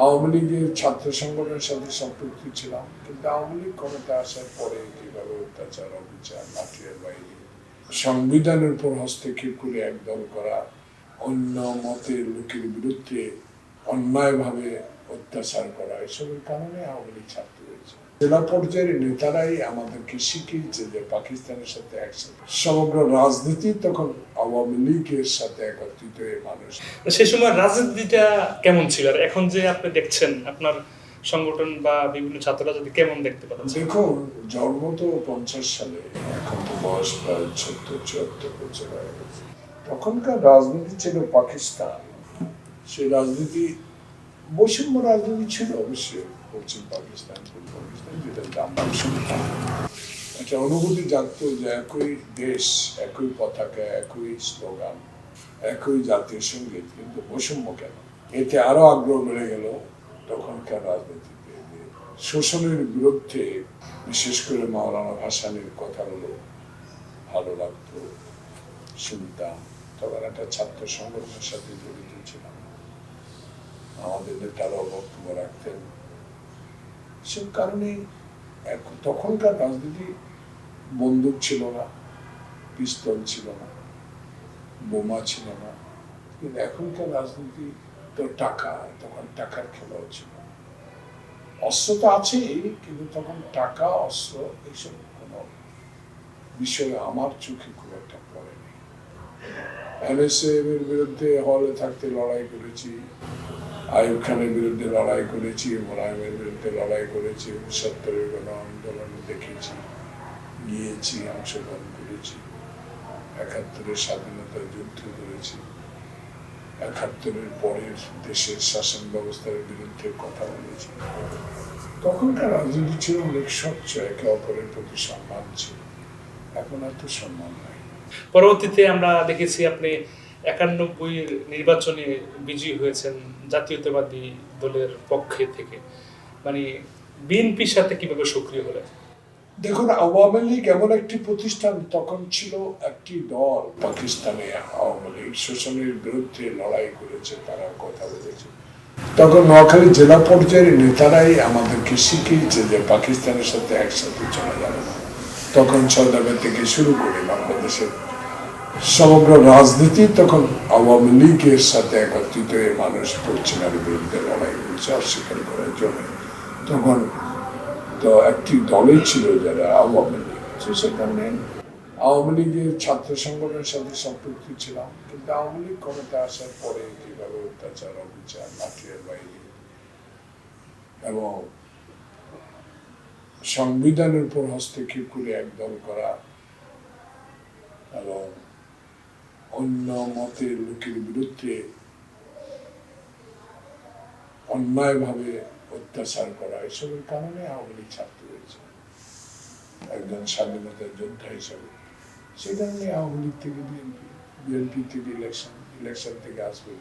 আওয়ামী লীগের ছাত্র সংগঠনের সাথে সম্পৃক্ত ছিলাম, কিন্তু আওয়ামী লীগ ক্ষমতা আসার পরে কিভাবে অত্যাচার, অবিচার, লাঠিয়ার বাইরে সংবিধানের উপর হস্তক্ষেপ করে একদল করা, অন্য মতের লোকের বিরুদ্ধে অন্যায়ভাবে অত্যাচার করা, এসবের কারণে আওয়ামী লীগ ছাত্র হয়েছে। জেলা পর্যায়ের নেতারাই আমাদেরকে শিখিয়েছে যে পাকিস্তানের সাথে একসাথে, সমগ্র রাজনীতি তখন আওয়ামী লীগের সাথে একত্রিত হয়ে মানুষ। সে সময় রাজনীতিটা কেমন ছিল, আর এখন যে আপনি দেখছেন আপনার সংগঠন বা বিভিন্ন ছাত্ররা যদি কেমন দেখতে পাচ্ছেন? দেখুন, জন্ম তো 50 সালে, এখন তো বয়স প্রায় 74 বছর হয়ে গেছে। তখনকার রাজনীতি ছিল পাকিস্তান, সেই রাজনীতি বৈষম্য রাজনীতি ছিল অবশ্যই। পশ্চিম পাকিস্তান, পূর্ব পাকিস্তান, যেটা আমরা শুনতাম, একটা অনুভূতি জাগত যে একই দেশ, একই পতাকা, একই স্লোগান, একই জাতীয় সঙ্গীত, কিন্তু বৈষম্য কেন? এতে আরো আগ্রহ বেড়ে গেল তখনকার রাজনীতিতে। শোষণের বিরুদ্ধে বিশেষ করে মাওলানা ভাসানীর কথাগুলো ভালো লাগতো, শুনতাম। তখন একটা ছাত্র সংগঠনের সাথে জড়িত ছিলাম, আমাদের নেতারাও বক্তব্য রাখতেন। সে কারণে তখনকার রাজনীতি বন্দুক ছিল না, পিস্তল ছিল না, বোমা ছিল না, কিন্তু এখনকার রাজনীতি তো টাকা, তখন টাকার খেলাও ছিল। অস্ত্র তো আছেই, কিন্তু তখন টাকা, অস্ত্র, এইসব কোনো বিষয়ে আমার চোখে খুব একটা পড়েনি। NSM এর বিরুদ্ধে হলে থাকতে লড়াই করেছি, আইয়ুব খানের বিরুদ্ধে লড়াই করেছি, মোলায়েমের বিরুদ্ধে লড়াই করেছি, ৭৯-এর গণ আন্দোলনে দেখেছি, গিয়েছি, অংশগ্রহণ করেছি, ৭১-এর স্বাধীনতা যুদ্ধ করেছি, ৭১-এর পরের দেশের শাসন ব্যবস্থার বিরুদ্ধে কথা বলেছি। তখনকার রাজনীতি ছিল অনেক স্বচ্ছ, একে অপরের প্রতি সম্মান ছিল, এখন এত সম্মান নাই। পরবর্তীতে আমরা দেখেছি আপনি ৯১-এর নির্বাচনে বিজয়ী হয়েছেন জাতীয়তাবাদী দলের পক্ষে থেকে, মানে বিএনপির সাথে কিভাবে সক্রিয় হলেন? দেখুন, আওয়ামী লীগ এমন একটি প্রতিষ্ঠান, তখন ছিল একটি দল পাকিস্তানে, আওয়ামী লীগ শোষণের বিরুদ্ধে লড়াই করেছে, তারা কথা বলেছে। তখন নোয়াখালী জেলা পর্যায়ের নেতারাই আমাদেরকে শিখিয়েছে যে পাকিস্তানের সাথে একসাথে চলা যাবে না। তখন সওদাগর থেকে শুরু করে বাংলাদেশের সমগ্র রাজনীতি তখন আওয়ামী লীগের সাথে একত্রিত হয়ে মানুষ পশ্চিমের বিরুদ্ধে লড়াই করছে, অস্বীকার করার জন্য। তখন তো একটি দলই ছিল যারা আওয়ামী লীগ, সে কারণে আওয়ামী লীগের ছাত্র সংগঠনের সাথে সম্পৃক্ত ছিলাম, কিন্তু আওয়ামী লীগ ক্ষমতা আসার পরে কিভাবে অত্যাচার, অবিচার, লাঠিয়ার বাইরে এবং সংবিধানের উপর হস্তক্ষেপ করে একদল করা এবং অন্য মতের লোকের বিরুদ্ধে অন্যায়ভাবে অত্যাচার করা, এসবের কারণে আওয়ামী লীগ ছাত্র হয়েছে একজন স্বাধীনতার যোদ্ধা হিসাবে। সেই কারণে আওয়ামী লীগ থেকে বিএনপি, বিএনপি থেকে ইলেকশন থেকে আসবে।